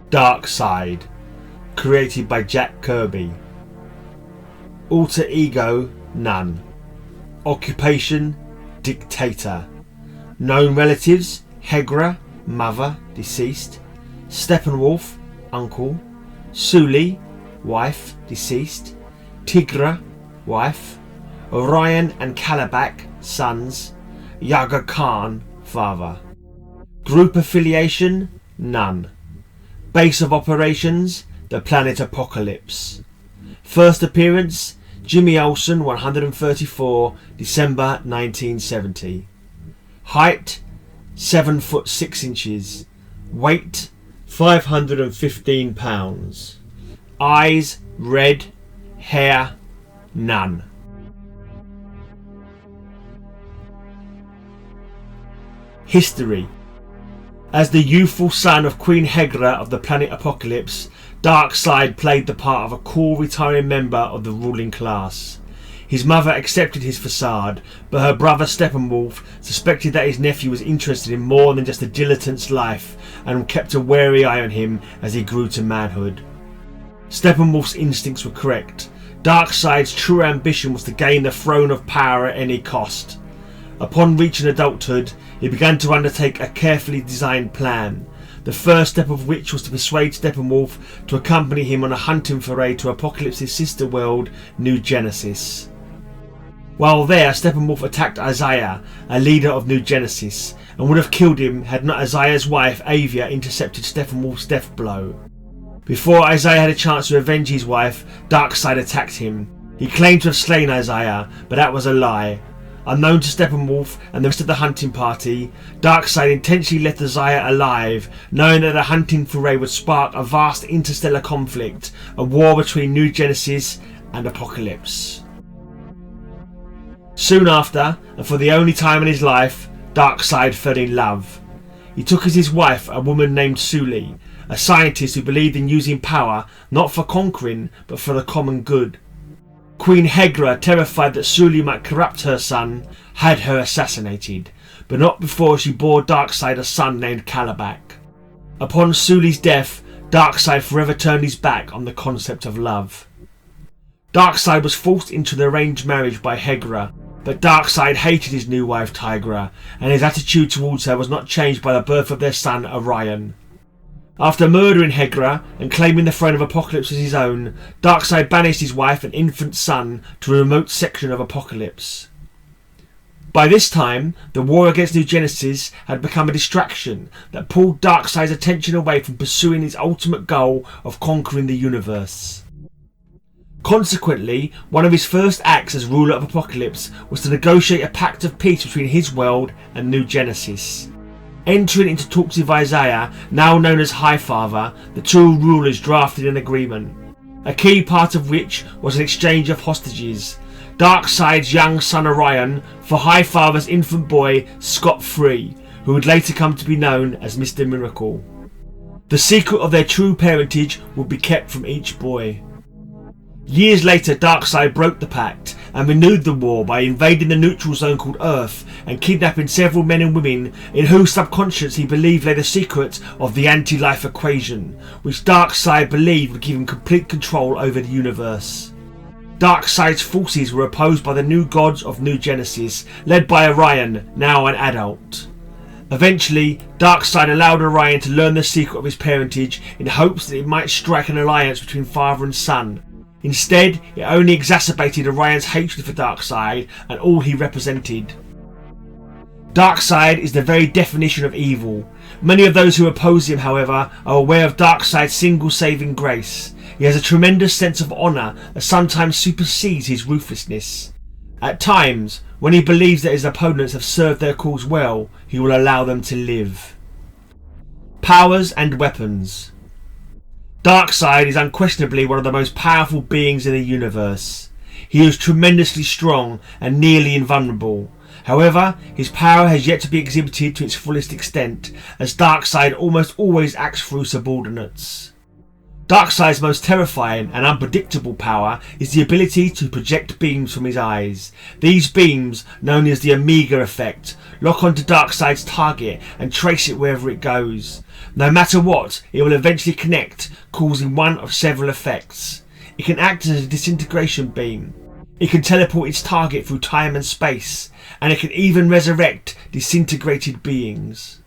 Darkseid, created by Jack Kirby. Alter ego, none. Occupation, dictator. Known relatives, Hegra, mother, deceased. Steppenwolf, uncle. Suli, wife, deceased. Tigra, wife. Orion and Kalibak, sons. Yaga Khan, father. Group affiliation, none. Base of operations, the planet Apocalypse. First appearance, Jimmy Olsen, 134, December 1970. Height, 7 foot 6 inches. Weight, 515 pounds. Eyes, red. Hair, none. History. As the youthful son of Queen Hegra of the planet Apocalypse, Darkseid played the part of a cool retiring member of the ruling class. His mother accepted his facade, but her brother Steppenwolf suspected that his nephew was interested in more than just a dilettante's life and kept a wary eye on him as he grew to manhood. Steppenwolf's instincts were correct. Darkseid's true ambition was to gain the throne of power at any cost. Upon reaching adulthood, he began to undertake a carefully designed plan, the first step of which was to persuade Steppenwolf to accompany him on a hunting foray to Apocalypse's sister world, New Genesis. While there, Steppenwolf attacked Isaiah, a leader of New Genesis, and would have killed him had not Isaiah's wife, Avia, intercepted Steppenwolf's death blow. Before Isaiah had a chance to avenge his wife, Darkseid attacked him. He claimed to have slain Isaiah, but that was a lie. Unknown to Steppenwolf and the rest of the hunting party, Darkseid intentionally left Isaiah alive, knowing that a hunting foray would spark a vast interstellar conflict, a war between New Genesis and Apocalypse. Soon after, and for the only time in his life, Darkseid fell in love. He took as his wife a woman named Suli, a scientist who believed in using power not for conquering but for the common good. Queen Hegra, terrified that Suli might corrupt her son, had her assassinated, but not before she bore Darkseid a son named Kalibak. Upon Suli's death, Darkseid forever turned his back on the concept of love. Darkseid was forced into the arranged marriage by Hegra, but Darkseid hated his new wife Tigra, and his attitude towards her was not changed by the birth of their son Orion. After murdering Hegra and claiming the throne of Apocalypse as his own, Darkseid banished his wife and infant son to a remote section of Apocalypse. By this time, the war against New Genesis had become a distraction that pulled Darkseid's attention away from pursuing his ultimate goal of conquering the universe. Consequently, one of his first acts as ruler of Apocalypse was to negotiate a pact of peace between his world and New Genesis. Entering into talks with Isaiah, now known as Highfather, the two rulers drafted an agreement, a key part of which was an exchange of hostages. Darkseid's young son Orion for Highfather's infant boy scot-free, who would later come to be known as Mr. Miracle. The secret of their true parentage would be kept from each boy. Years later, Darkseid broke the pact and renewed the war by invading the neutral zone called Earth and kidnapping several men and women in whose subconscious he believed lay the secret of the anti-life equation, which Darkseid believed would give him complete control over the universe. Darkseid's forces were opposed by the new gods of New Genesis, led by Orion, now an adult. Eventually, Darkseid allowed Orion to learn the secret of his parentage in hopes that it might strike an alliance between father and son. Instead, it only exacerbated Orion's hatred for Darkseid and all he represented. Darkseid is the very definition of evil. Many of those who oppose him, however, are aware of Darkseid's single saving grace. He has a tremendous sense of honour that sometimes supersedes his ruthlessness. At times, when he believes that his opponents have served their cause well, he will allow them to live. Powers and weapons. Darkseid is unquestionably one of the most powerful beings in the universe. He is tremendously strong and nearly invulnerable. However, his power has yet to be exhibited to its fullest extent, as Darkseid almost always acts through subordinates. Darkseid's most terrifying and unpredictable power is the ability to project beams from his eyes. These beams, known as the Omega effect, lock onto Darkseid's target and trace it wherever it goes. No matter what, it will eventually connect, causing one of several effects. It can act as a disintegration beam. It can teleport its target through time and space, and it can even resurrect disintegrated beings.